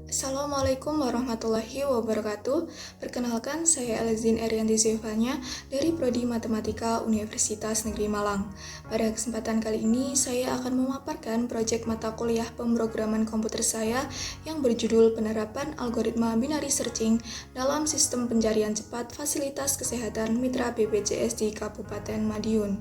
Assalamualaikum warahmatullahi wabarakatuh. Perkenalkan, saya Elizin Erianti Silvanya dari Prodi Matematika Universitas Negeri Malang. Pada kesempatan kali ini, saya akan memaparkan proyek mata kuliah pemrograman komputer saya yang berjudul Penerapan Algoritma Binary Searching dalam Sistem Pencarian Cepat Fasilitas Kesehatan Mitra BPJS di Kabupaten Madiun.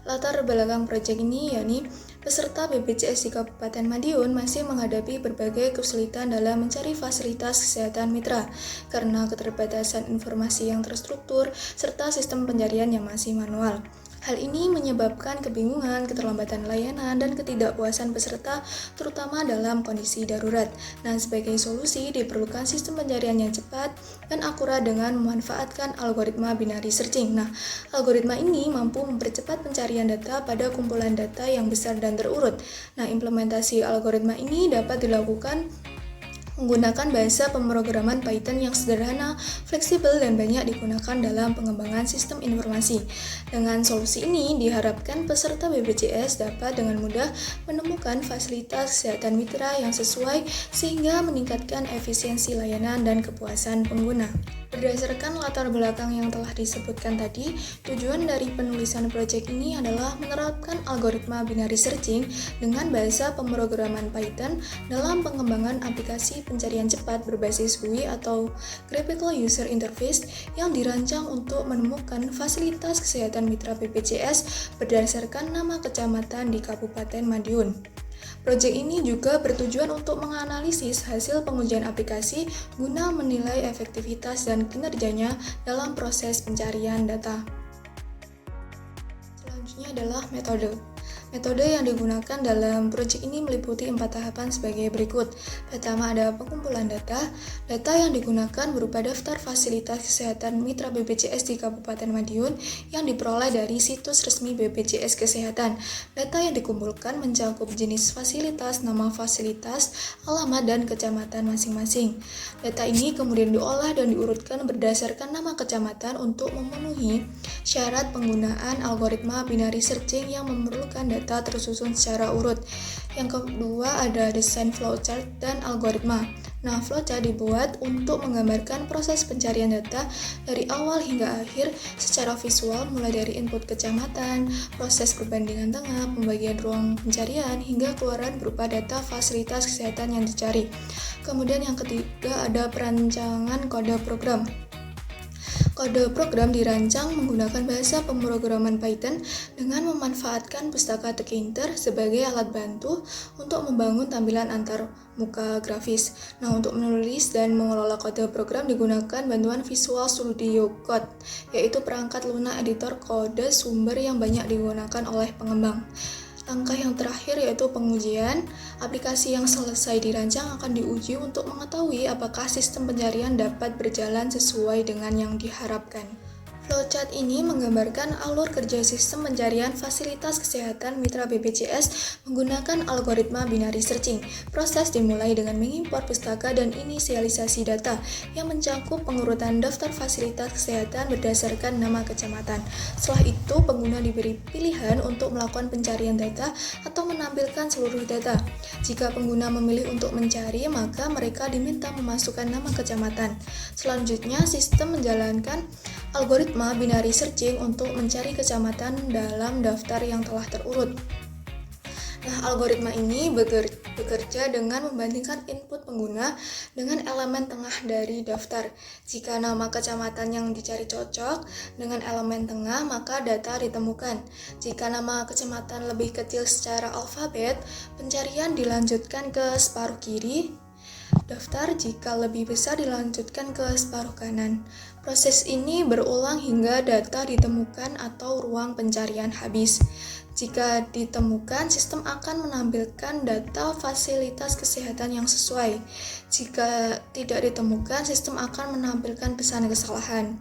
Latar belakang proyek ini yakni peserta BPJS di Kabupaten Madiun masih menghadapi berbagai kesulitan dalam mencari fasilitas kesehatan mitra karena keterbatasan informasi yang terstruktur serta sistem pencarian yang masih manual. Hal ini menyebabkan kebingungan, keterlambatan layanan, dan ketidakpuasan peserta, terutama dalam kondisi darurat. Nah, sebagai solusi diperlukan sistem pencarian yang cepat dan akurat dengan memanfaatkan algoritma binary searching. Nah, algoritma ini mampu mempercepat pencarian data pada kumpulan data yang besar dan terurut. Nah, implementasi algoritma ini dapat dilakukan menggunakan bahasa pemrograman Python yang sederhana, fleksibel, dan banyak digunakan dalam pengembangan sistem informasi. Dengan solusi ini, diharapkan peserta BPJS dapat dengan mudah menemukan fasilitas kesehatan mitra yang sesuai sehingga meningkatkan efisiensi layanan dan kepuasan pengguna. Berdasarkan latar belakang yang telah disebutkan tadi, tujuan dari penulisan proyek ini adalah menerapkan algoritma binary searching dengan bahasa pemrograman Python dalam pengembangan aplikasi pencarian cepat berbasis GUI atau Graphical User Interface yang dirancang untuk menemukan fasilitas kesehatan mitra BPJS berdasarkan nama kecamatan di Kabupaten Madiun. Proyek ini juga bertujuan untuk menganalisis hasil pengujian aplikasi guna menilai efektivitas dan kinerjanya dalam proses pencarian data. Selanjutnya adalah metode. Metode yang digunakan dalam proyek ini meliputi 4 tahapan sebagai berikut. Pertama ada pengumpulan data. Data yang digunakan berupa daftar fasilitas kesehatan mitra BPJS di Kabupaten Madiun yang diperoleh dari situs resmi BPJS Kesehatan. Data yang dikumpulkan mencakup jenis fasilitas, nama fasilitas, alamat, dan kecamatan masing-masing. Data ini kemudian diolah dan diurutkan berdasarkan nama kecamatan untuk memenuhi syarat penggunaan algoritma binary searching yang memerlukan data tersusun secara urut. Yang kedua ada desain flowchart dan algoritma. Nah, flowchart dibuat untuk menggambarkan proses pencarian data dari awal hingga akhir secara visual mulai dari input kecamatan, proses perbandingan tengah, pembagian ruang pencarian, hingga keluaran berupa data fasilitas kesehatan yang dicari. Kemudian yang ketiga ada perancangan kode program. Kode program dirancang menggunakan bahasa pemrograman Python dengan memanfaatkan pustaka Tkinter sebagai alat bantu untuk membangun tampilan antar muka grafis. Nah, untuk menulis dan mengelola kode program digunakan bantuan Visual Studio Code, yaitu perangkat lunak editor kode sumber yang banyak digunakan oleh pengembang. Langkah yang terakhir yaitu pengujian. Aplikasi yang selesai dirancang akan diuji untuk mengetahui apakah sistem pencarian dapat berjalan sesuai dengan yang diharapkan. Flowchart ini menggambarkan alur kerja sistem pencarian fasilitas kesehatan mitra BPJS menggunakan algoritma binary searching. Proses dimulai dengan mengimpor pustaka dan inisialisasi data yang mencakup pengurutan daftar fasilitas kesehatan berdasarkan nama kecamatan. Setelah itu, pengguna diberi pilihan untuk melakukan pencarian data atau menampilkan seluruh data. Jika pengguna memilih untuk mencari, maka mereka diminta memasukkan nama kecamatan. Selanjutnya, sistem menjalankan algoritma binary searching untuk mencari kecamatan dalam daftar yang telah terurut. Nah, algoritma ini bekerja dengan membandingkan input pengguna dengan elemen tengah dari daftar. Jika nama kecamatan yang dicari cocok dengan elemen tengah, maka data ditemukan. Jika nama kecamatan lebih kecil secara alfabet, pencarian dilanjutkan ke separuh kiri daftar, jika lebih besar dilanjutkan ke separuh kanan. Proses ini berulang hingga data ditemukan atau ruang pencarian habis. Jika ditemukan, sistem akan menampilkan data fasilitas kesehatan yang sesuai. Jika tidak ditemukan, sistem akan menampilkan pesan kesalahan.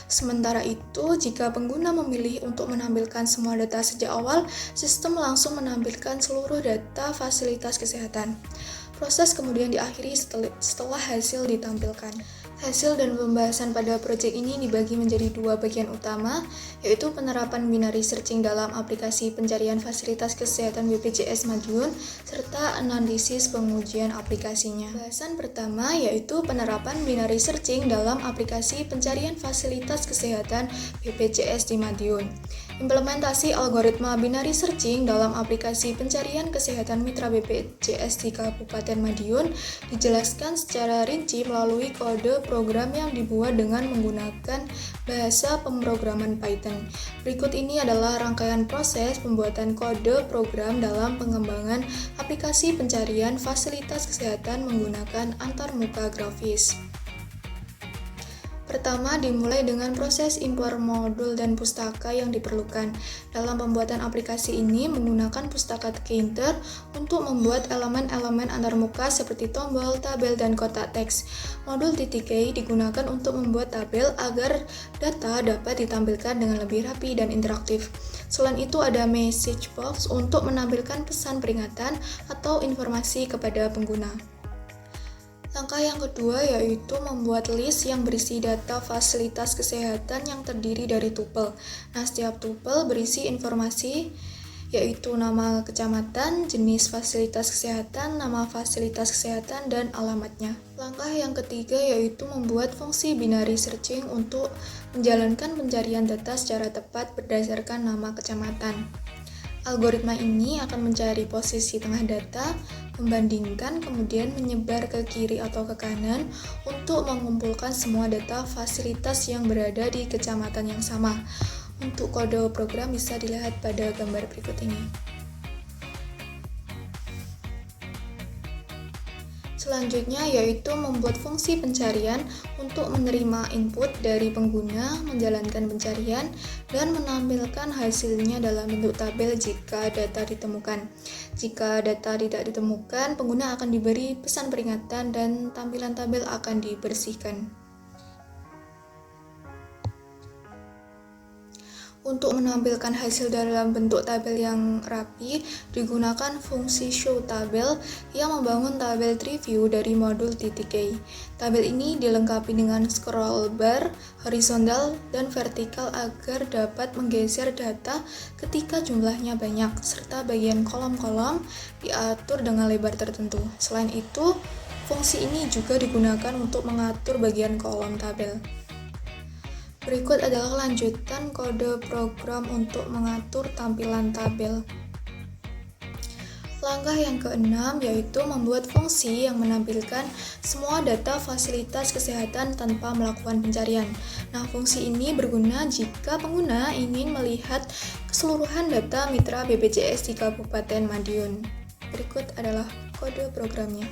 Sementara itu, jika pengguna memilih untuk menampilkan semua data sejak awal, sistem langsung menampilkan seluruh data fasilitas kesehatan. Proses kemudian diakhiri setelah hasil ditampilkan. Hasil dan pembahasan pada proyek ini dibagi menjadi dua bagian utama, yaitu penerapan binary searching dalam aplikasi pencarian fasilitas kesehatan BPJS Madiun, serta analisis pengujian aplikasinya. Pembahasan pertama yaitu penerapan binary searching dalam aplikasi pencarian fasilitas kesehatan BPJS di Madiun. Implementasi algoritma binary searching dalam aplikasi pencarian kesehatan mitra BPJS di Kabupaten Madiun dijelaskan secara rinci melalui kode program yang dibuat dengan menggunakan bahasa pemrograman Python. Berikut ini adalah rangkaian proses pembuatan kode program dalam pengembangan aplikasi pencarian fasilitas kesehatan menggunakan antarmuka grafis. Pertama, dimulai dengan proses impor modul dan pustaka yang diperlukan. Dalam pembuatan aplikasi ini menggunakan pustaka Tkinter untuk membuat elemen-elemen antarmuka seperti tombol, tabel, dan kotak teks. Modul TTK digunakan untuk membuat tabel agar data dapat ditampilkan dengan lebih rapi dan interaktif. Selain itu ada message box untuk menampilkan pesan peringatan atau informasi kepada pengguna. Langkah yang kedua yaitu membuat list yang berisi data fasilitas kesehatan yang terdiri dari tupel. Nah, setiap tupel berisi informasi yaitu nama kecamatan, jenis fasilitas kesehatan, nama fasilitas kesehatan, dan alamatnya. Langkah yang ketiga yaitu membuat fungsi binary searching untuk menjalankan pencarian data secara tepat berdasarkan nama kecamatan. Algoritma ini akan mencari posisi tengah data, membandingkan, kemudian menyebar ke kiri atau ke kanan untuk mengumpulkan semua data fasilitas yang berada di kecamatan yang sama. Untuk kode program bisa dilihat pada gambar berikut ini. Selanjutnya yaitu membuat fungsi pencarian untuk menerima input dari pengguna, menjalankan pencarian, dan menampilkan hasilnya dalam bentuk tabel jika data ditemukan. Jika data tidak ditemukan, pengguna akan diberi pesan peringatan dan tampilan tabel akan dibersihkan. Untuk menampilkan hasil dalam bentuk tabel yang rapi, digunakan fungsi show tabel yang membangun tabel tree view dari modul TTK. Tabel ini dilengkapi dengan scroll bar, horizontal, dan vertikal agar dapat menggeser data ketika jumlahnya banyak, serta bagian kolom-kolom diatur dengan lebar tertentu. Selain itu, fungsi ini juga digunakan untuk mengatur bagian kolom tabel. Berikut adalah lanjutan kode program untuk mengatur tampilan tabel. Langkah yang keenam yaitu membuat fungsi yang menampilkan semua data fasilitas kesehatan tanpa melakukan pencarian. Nah, fungsi ini berguna jika pengguna ingin melihat keseluruhan data mitra BPJS di Kabupaten Madiun. Berikut adalah kode programnya.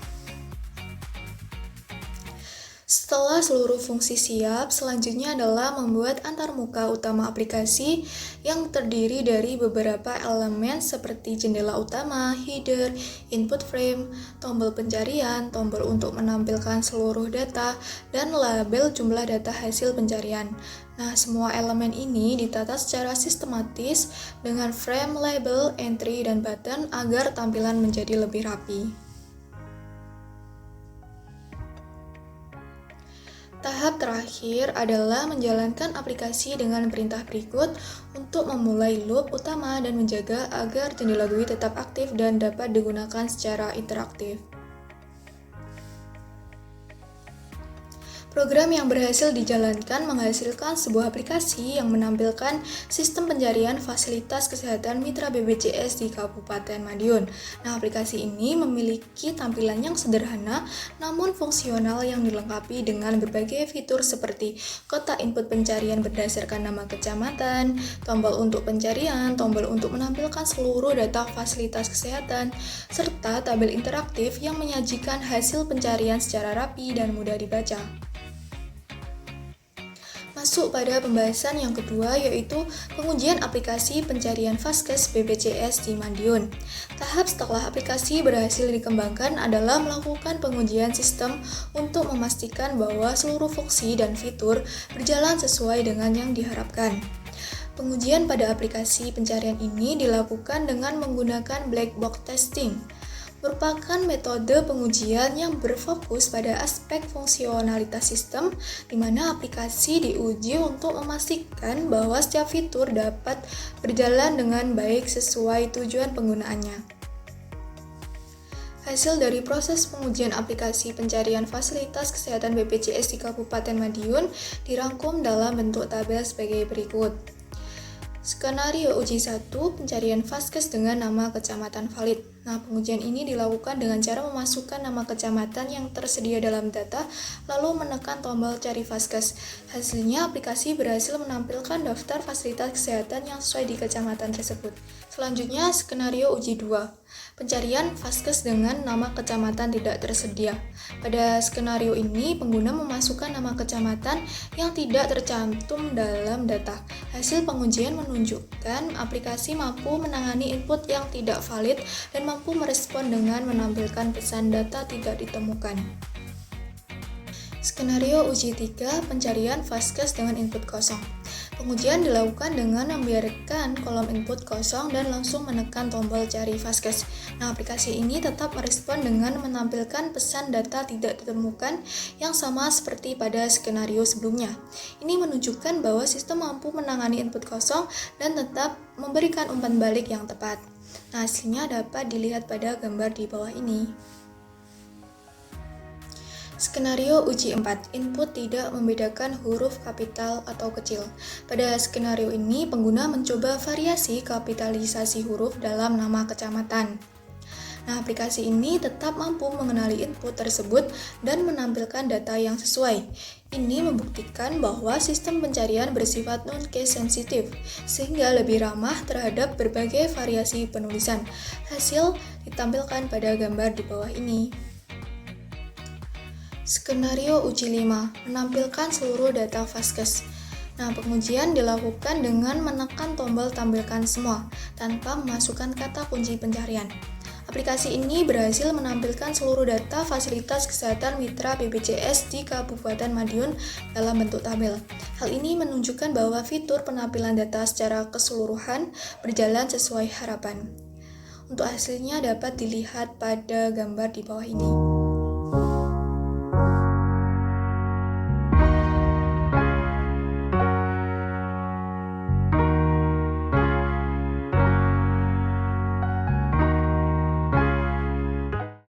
Setelah seluruh fungsi siap, selanjutnya adalah membuat antarmuka utama aplikasi yang terdiri dari beberapa elemen seperti jendela utama, header, input frame, tombol pencarian, tombol untuk menampilkan seluruh data, dan label jumlah data hasil pencarian. Nah, semua elemen ini ditata secara sistematis dengan frame, label, entry, dan button agar tampilan menjadi lebih rapi. Tahap terakhir adalah menjalankan aplikasi dengan perintah berikut untuk memulai loop utama dan menjaga agar jendela GUI tetap aktif dan dapat digunakan secara interaktif. Program yang berhasil dijalankan menghasilkan sebuah aplikasi yang menampilkan sistem pencarian fasilitas kesehatan mitra BPJS di Kabupaten Madiun. Nah, aplikasi ini memiliki tampilan yang sederhana namun fungsional yang dilengkapi dengan berbagai fitur seperti kotak input pencarian berdasarkan nama kecamatan, tombol untuk pencarian, tombol untuk menampilkan seluruh data fasilitas kesehatan, serta tabel interaktif yang menyajikan hasil pencarian secara rapi dan mudah dibaca. Masuk pada pembahasan yang kedua yaitu pengujian aplikasi pencarian Vaskes BPJS di Madiun. Tahap setelah aplikasi berhasil dikembangkan adalah melakukan pengujian sistem untuk memastikan bahwa seluruh fungsi dan fitur berjalan sesuai dengan yang diharapkan. Pengujian pada aplikasi pencarian ini dilakukan dengan menggunakan black box testing. merupakan metode pengujian yang berfokus pada aspek fungsionalitas sistem, di mana aplikasi diuji untuk memastikan bahwa setiap fitur dapat berjalan dengan baik sesuai tujuan penggunaannya. Hasil dari proses pengujian aplikasi pencarian fasilitas kesehatan BPJS di Kabupaten Madiun dirangkum dalam bentuk tabel sebagai berikut. Skenario uji 1, pencarian Vaskes dengan nama kecamatan valid. Nah, pengujian ini dilakukan dengan cara memasukkan nama kecamatan yang tersedia dalam data, lalu menekan tombol cari Vaskes. Hasilnya, aplikasi berhasil menampilkan daftar fasilitas kesehatan yang sesuai di kecamatan tersebut. Selanjutnya, skenario uji 2, pencarian Vaskes dengan nama kecamatan tidak tersedia. Pada skenario ini, pengguna memasukkan nama kecamatan yang tidak tercantum dalam data. Hasil pengujian menunjukkan aplikasi mampu menangani input yang tidak valid dan mampu merespon dengan menampilkan pesan data tidak ditemukan. Skenario uji 3, pencarian Vaskes dengan input kosong. Pengujian dilakukan dengan membiarkan kolom input kosong dan langsung menekan tombol cari Vaskes. Nah, aplikasi ini tetap merespon dengan menampilkan pesan data tidak ditemukan yang sama seperti pada skenario sebelumnya. Ini menunjukkan bahwa sistem mampu menangani input kosong dan tetap memberikan umpan balik yang tepat. Nah, hasilnya dapat dilihat pada gambar di bawah ini. Skenario uji 4, input tidak membedakan huruf kapital atau kecil. Pada skenario ini, pengguna mencoba variasi kapitalisasi huruf dalam nama kecamatan. Nah, aplikasi ini tetap mampu mengenali input tersebut dan menampilkan data yang sesuai. Ini membuktikan bahwa sistem pencarian bersifat non-case sensitif, sehingga lebih ramah terhadap berbagai variasi penulisan. Hasil ditampilkan pada gambar di bawah ini. Skenario uji 5, menampilkan seluruh data Vaskes. Nah, pengujian dilakukan dengan menekan tombol tampilkan semua, tanpa memasukkan kata kunci pencarian. Aplikasi ini berhasil menampilkan seluruh data fasilitas kesehatan mitra BPJS di Kabupaten Madiun dalam bentuk tabel. Hal ini menunjukkan bahwa fitur penampilan data secara keseluruhan berjalan sesuai harapan. Untuk hasilnya dapat dilihat pada gambar di bawah ini.